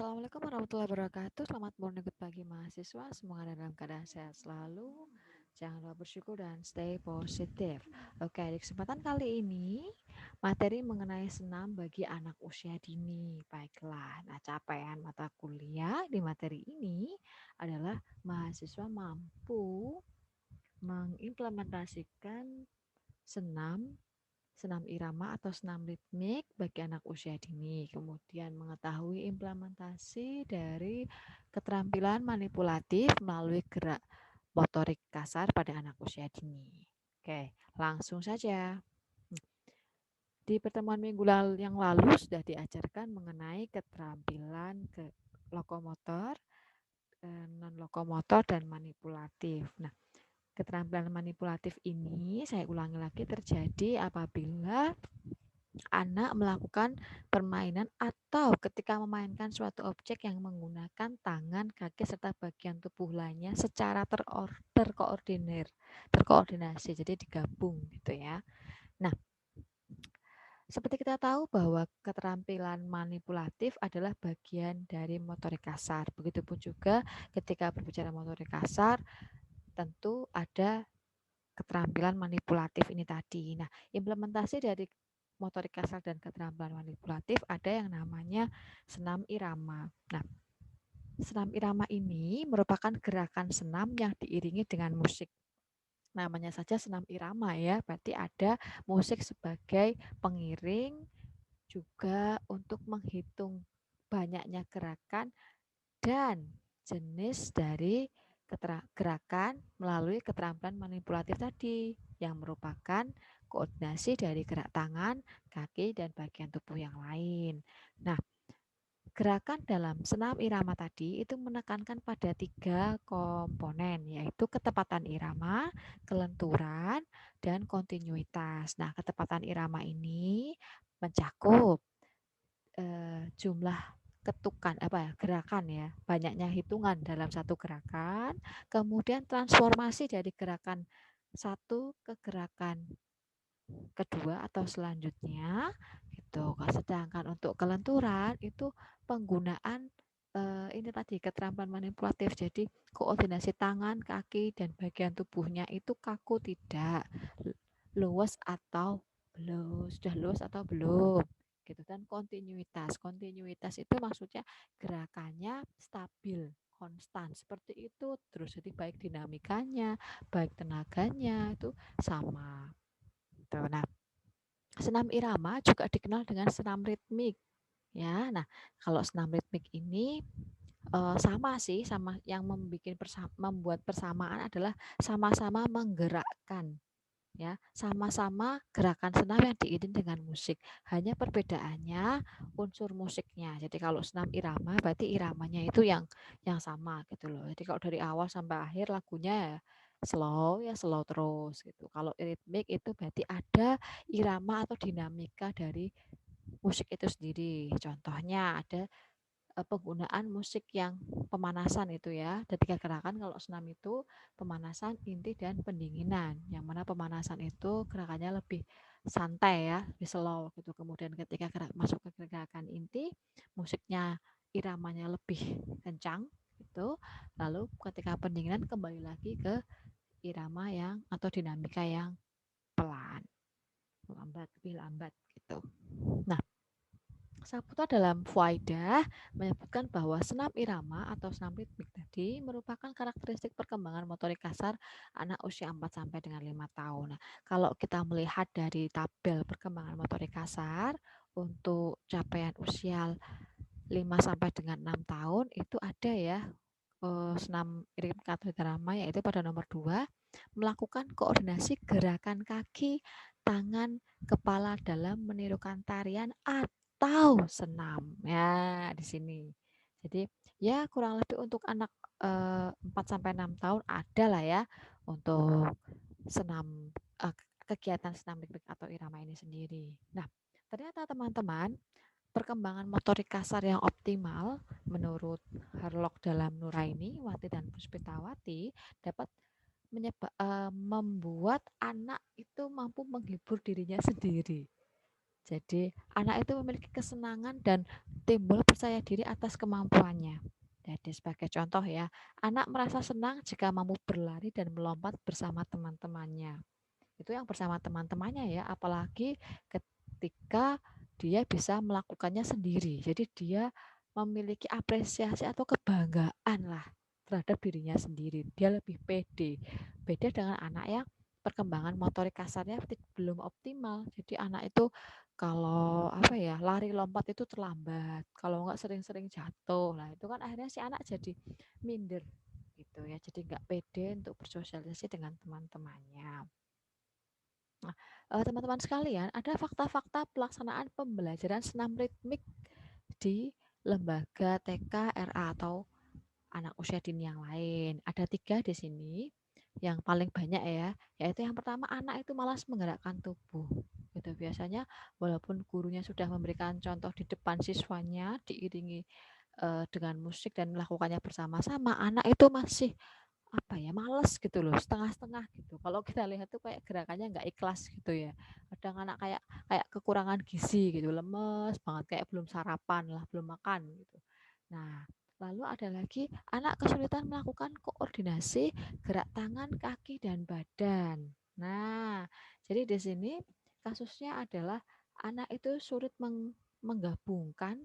Assalamualaikum warahmatullahi wabarakatuh. Selamat morning, good pagi mahasiswa. Semoga dalam keadaan sehat selalu. Jangan lupa bersyukur dan stay positif. Oke, di kesempatan kali ini materi mengenai senam bagi anak usia dini. Baiklah, nah capaian mata kuliah di materi ini adalah mahasiswa mampu mengimplementasikan senam senam irama atau senam ritmik bagi anak usia dini, kemudian mengetahui implementasi dari keterampilan manipulatif melalui gerak motorik kasar pada anak usia dini. Oke, langsung saja. Di pertemuan minggu yang lalu sudah diajarkan mengenai keterampilan lokomotor, non lokomotor dan manipulatif. Nah, keterampilan manipulatif ini saya ulangi lagi terjadi apabila anak melakukan permainan atau ketika memainkan suatu objek yang menggunakan tangan, kaki, serta bagian tubuh lainnya secara terkoordinasi, jadi digabung gitu ya. Nah, seperti kita tahu bahwa keterampilan manipulatif adalah bagian dari motorik kasar. Begitupun juga ketika berbicara motorik kasar, tentu ada keterampilan manipulatif ini tadi. Nah, implementasi dari motorik kasar dan keterampilan manipulatif ada yang namanya senam irama. Nah, senam irama ini merupakan gerakan senam yang diiringi dengan musik. Namanya saja senam irama ya, berarti ada musik sebagai pengiring, juga untuk menghitung banyaknya gerakan dan jenis dari gerakan melalui keterampilan manipulatif tadi yang merupakan koordinasi dari gerak tangan, kaki, dan bagian tubuh yang lain. Nah, gerakan dalam senam irama tadi itu menekankan pada 3 komponen, yaitu ketepatan irama, kelenturan, dan kontinuitas. Nah, ketepatan irama ini mencakup jumlah ketukan gerakan ya, banyaknya hitungan dalam satu gerakan, kemudian transformasi dari gerakan satu ke gerakan kedua atau selanjutnya gitu. Sedangkan untuk kelenturan itu penggunaan ini tadi keterampilan manipulatif. Jadi koordinasi tangan, kaki dan bagian tubuhnya itu kaku tidak, luwes atau belum, sudah luwes atau belum gitu. Dan kontinuitas. Kontinuitas itu maksudnya gerakannya stabil, konstan seperti itu terus, jadi baik dinamikanya, baik tenaganya itu sama. Tuh. Nah, senam irama juga dikenal dengan senam ritmik ya. Nah, kalau senam ritmik ini sama sih, sama yang membuat persamaan adalah sama-sama menggerakkan ya, sama-sama gerakan senam yang diiringi dengan musik. Hanya perbedaannya unsur musiknya. Jadi kalau senam irama berarti iramanya itu yang sama gitu loh. Jadi kalau dari awal sampai akhir lagunya ya slow terus gitu. Kalau ritmik itu berarti ada irama atau dinamika dari musik itu sendiri. Contohnya ada penggunaan musik yang pemanasan itu ya. Ada 3 gerakan kalau senam itu: pemanasan, inti, dan pendinginan. Yang mana pemanasan itu gerakannya lebih santai ya, lebih slow gitu. Kemudian ketika masuk ke gerakan inti, musiknya iramanya lebih kencang gitu. Lalu ketika pendinginan kembali lagi ke irama yang atau dinamika yang pelan, lebih lambat gitu. Nah, Saputra dalam Fuaidah menyebutkan bahwa senam irama atau senam ritmik tadi merupakan karakteristik perkembangan motorik kasar anak usia 4 sampai dengan 5 tahun. Nah, kalau kita melihat dari tabel perkembangan motorik kasar untuk capaian usia 5 sampai dengan 6 tahun itu ada ya, senam ritmik atau irama, yaitu pada nomor 2 melakukan koordinasi gerakan kaki, tangan, kepala dalam menirukan tarian atau senam. Ya, di sini. Jadi, ya kurang lebih untuk anak 4 sampai 6 tahun ada lah ya untuk senam kegiatan senam ritmik atau irama ini sendiri. Nah, ternyata teman-teman, perkembangan motorik kasar yang optimal menurut Harlock dalam Nuraini, Wati dan Puspitawati dapat membuat anak itu mampu menghibur dirinya sendiri. Jadi anak itu memiliki kesenangan dan timbul percaya diri atas kemampuannya. Jadi sebagai contoh ya, anak merasa senang jika mampu berlari dan melompat bersama teman-temannya. Itu yang bersama teman-temannya ya, apalagi ketika dia bisa melakukannya sendiri. Jadi dia memiliki apresiasi atau kebanggaan lah terhadap dirinya sendiri. Dia lebih pede. Beda dengan anak yang perkembangan motorik kasarnya belum optimal. Jadi anak itu kalau apa ya, lari lompat itu terlambat. Kalau enggak sering-sering jatuh. Lah itu kan akhirnya si anak jadi minder gitu ya. Jadi enggak pede untuk bersosialisasi dengan teman-temannya. Nah, teman-teman sekalian, ada fakta-fakta pelaksanaan pembelajaran senam ritmik di lembaga TK, RA atau anak usia dini yang lain. Ada 3 di sini yang paling banyak ya, yaitu yang pertama anak itu malas menggerakkan tubuh. Gitu biasanya walaupun gurunya sudah memberikan contoh di depan siswanya diiringi dengan musik dan melakukannya bersama-sama, anak itu masih apa ya, males gitu loh, setengah-setengah gitu. Kalau kita lihat tuh kayak gerakannya nggak ikhlas gitu ya. Kadang anak kayak kayak kekurangan gizi gitu, lemes banget kayak belum sarapan lah, belum makan gitu. Nah, lalu ada lagi anak kesulitan melakukan koordinasi gerak tangan, kaki, dan badan. Nah, jadi di sini kasusnya adalah anak itu sulit menggabungkan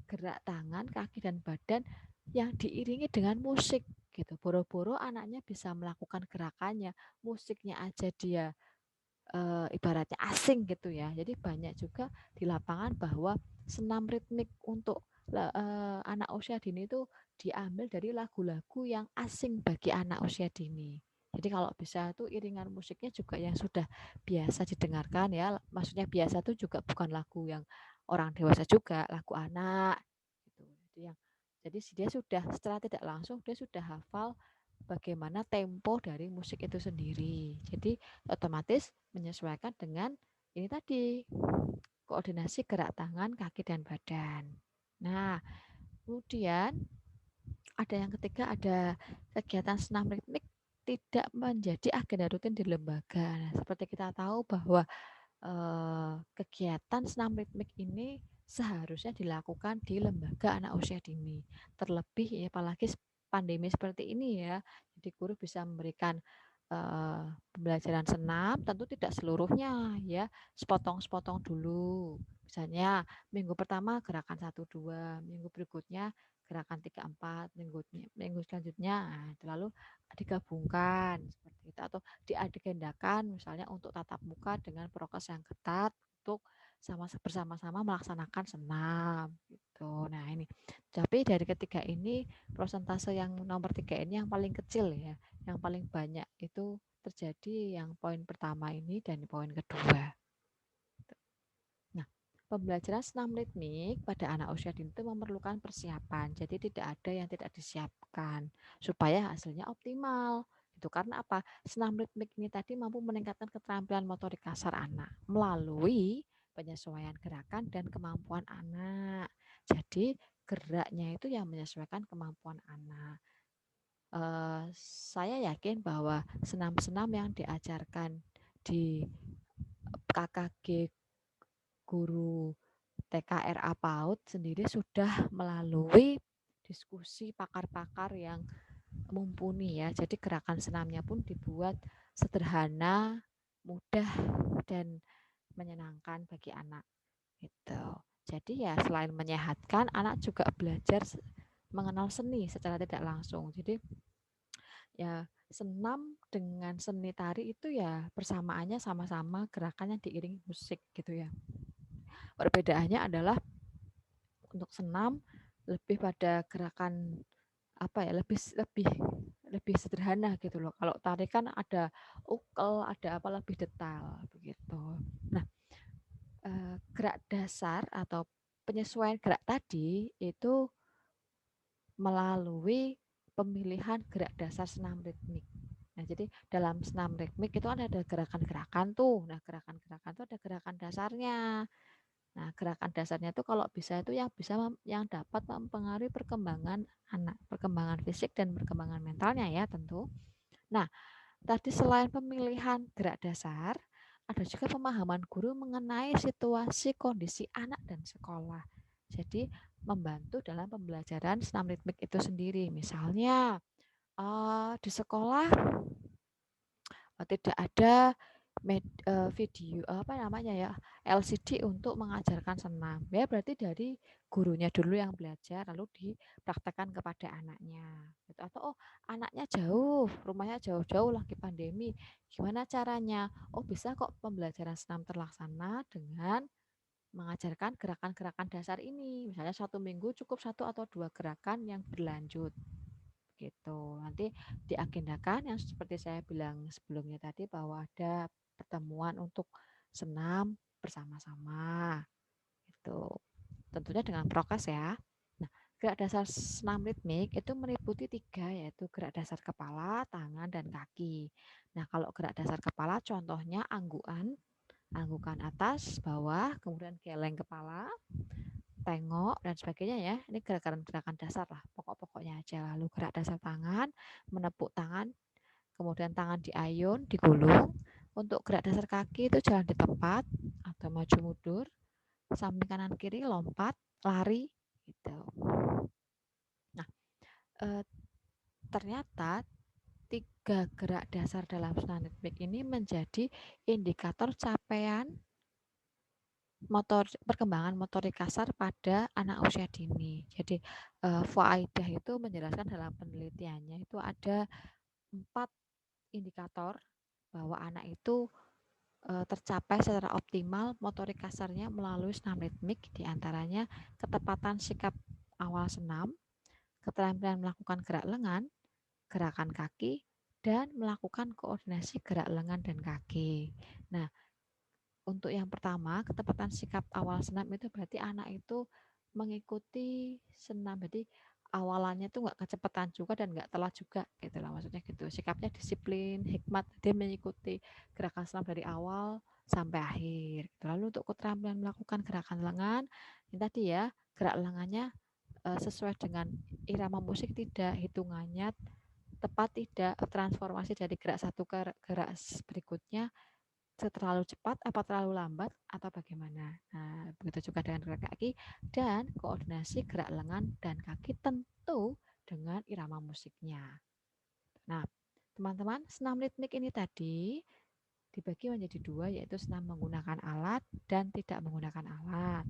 gerak tangan, kaki, dan badan yang diiringi dengan musik gitu. Boro-boro anaknya bisa melakukan gerakannya, musiknya aja dia ibaratnya asing gitu ya. Jadi banyak juga di lapangan bahwa senam ritmik untuk anak usia dini itu diambil dari lagu-lagu yang asing bagi anak usia dini. Jadi kalau bisa tuh iringan musiknya juga yang sudah biasa didengarkan ya. Maksudnya biasa tuh juga bukan lagu yang orang dewasa juga, lagu anak gitu. Jadi dia sudah secara tidak langsung dia sudah hafal bagaimana tempo dari musik itu sendiri. Jadi otomatis menyesuaikan dengan ini tadi, koordinasi gerak tangan, kaki, dan badan. Nah, kemudian ada yang ketiga, ada kegiatan senam ritmik tidak menjadi agenda rutin di lembaga. Nah, seperti kita tahu bahwa kegiatan senam ritmik ini seharusnya dilakukan di lembaga anak usia dini. Terlebih ya, apalagi pandemi seperti ini ya. Jadi guru bisa memberikan pembelajaran senam, tentu tidak seluruhnya ya, sepotong-sepotong dulu. Misalnya minggu pertama gerakan 1 2, minggu berikutnya gerakan 3 4, minggu selanjutnya lalu digabungkan seperti itu atau diagendakan misalnya untuk tatap muka dengan prokes yang ketat untuk bersama-sama melaksanakan senam gitu. Nah ini, tapi dari ketiga ini prosentase yang nomor 3 ini yang paling kecil ya, yang paling banyak itu terjadi yang poin pertama ini dan poin kedua. Nah, pembelajaran senam ritmik pada anak usia dini itu memerlukan persiapan. Jadi tidak ada yang tidak disiapkan supaya hasilnya optimal. Itu karena apa? Senam ritmik ini tadi mampu meningkatkan keterampilan motorik kasar anak melalui penyesuaian gerakan dan kemampuan anak. Jadi geraknya itu yang menyesuaikan kemampuan anak. Saya yakin bahwa senam-senam yang diajarkan di KKG guru TKRA PAUD sendiri sudah melalui diskusi pakar-pakar yang mumpuni ya. Jadi gerakan senamnya pun dibuat sederhana, mudah dan menyenangkan bagi anak gitu. Jadi ya selain menyehatkan, anak juga belajar mengenal seni secara tidak langsung. Jadi ya senam dengan seni tari itu ya persamaannya sama-sama gerakannya diiringi musik gitu ya. Perbedaannya adalah untuk senam lebih pada gerakan apa ya, lebih lebih lebih sederhana gitu loh. Kalau tari kan ada ukel, ada apa lebih detail begitu. Nah, gerak dasar atau penyesuaian gerak tadi itu melalui pemilihan gerak dasar senam ritmik. Nah, jadi dalam senam ritmik itu ada gerakan-gerakan tuh. Nah, gerakan-gerakan itu ada gerakan dasarnya. Nah, gerakan dasarnya itu kalau bisa itu yang bisa yang dapat mempengaruhi perkembangan anak, perkembangan fisik dan perkembangan mentalnya ya tentu. Nah, tadi selain pemilihan gerak dasar, ada juga pemahaman guru mengenai situasi kondisi anak dan sekolah. Jadi membantu dalam pembelajaran senam ritmik itu sendiri. Misalnya di sekolah tidak ada video apa namanya ya LCD untuk mengajarkan senam. Ya berarti dari gurunya dulu yang belajar lalu dipraktekkan kepada anaknya. Gitu. Atau anaknya jauh, rumahnya jauh-jauh lagi pandemi. Gimana caranya? Bisa kok pembelajaran senam terlaksana dengan mengajarkan gerakan-gerakan dasar ini. Misalnya 1 minggu cukup 1 atau 2 gerakan yang berlanjut gitu. Nanti diagendakan yang seperti saya bilang sebelumnya tadi bahwa ada pertemuan untuk senam bersama-sama gitu. Tentunya dengan prokes ya. Nah, gerak dasar senam ritmik itu meliputi 3 yaitu gerak dasar kepala, tangan, dan kaki. Nah, kalau gerak dasar kepala contohnya anggukan atas, bawah, kemudian geleng kepala, tengok dan sebagainya ya. Ini gerakan-gerakan dasar lah, pokok-pokoknya aja. Lalu gerak dasar tangan, menepuk tangan, kemudian tangan diayun, digulung. Untuk gerak dasar kaki itu jalan di tempat atau maju mundur, samping kanan kiri lompat, lari gitu. Nah, ternyata 3 gerak dasar dalam senam ritmik ini menjadi indikator capaian perkembangan motorik kasar pada anak usia dini. Jadi Fuaidah itu menjelaskan dalam penelitiannya itu ada 4 indikator bahwa anak itu tercapai secara optimal motorik kasarnya melalui senam ritmik, diantaranya ketepatan sikap awal senam, keterampilan melakukan gerak lengan, gerakan kaki, dan melakukan koordinasi gerak lengan dan kaki. Nah, untuk yang pertama, ketepatan sikap awal senam itu berarti anak itu mengikuti senam. Jadi awalannya itu nggak kecepatan juga dan nggak telat juga gitu lah maksudnya gitu. Sikapnya disiplin, hikmat, dia mengikuti gerakan senam dari awal sampai akhir. Lalu untuk keterampilan melakukan gerakan lengan, ini tadi ya gerak lengannya sesuai dengan irama musik tidak, hitungannya tepat tidak, transformasi dari gerak satu ke gerak berikutnya terlalu cepat apa terlalu lambat atau bagaimana. Nah, begitu juga dengan gerak kaki dan koordinasi gerak lengan dan kaki tentu dengan irama musiknya. Nah, teman-teman, senam ritmik ini tadi dibagi menjadi 2 yaitu senam menggunakan alat dan tidak menggunakan alat.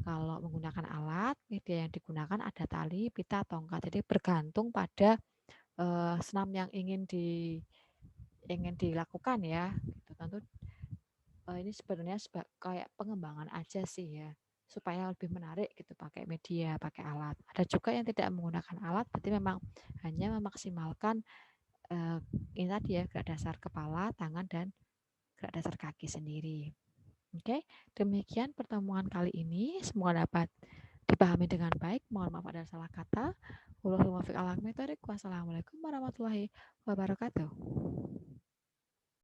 Kalau menggunakan alat, media yang digunakan ada tali, pita, tongkat. Jadi bergantung pada senam yang ingin dilakukan ya. Gitu. Tentu ini sebenarnya kayak pengembangan aja sih ya supaya lebih menarik gitu pakai media, pakai alat. Ada juga yang tidak menggunakan alat, berarti memang hanya memaksimalkan ini tadi ya gerak dasar kepala, tangan dan gerak dasar kaki sendiri. Oke, demikian pertemuan kali ini. Semoga dapat dipahami dengan baik. Mohon maaf ada salah kata. Wassalamualaikum warahmatullahi wabarakatuh.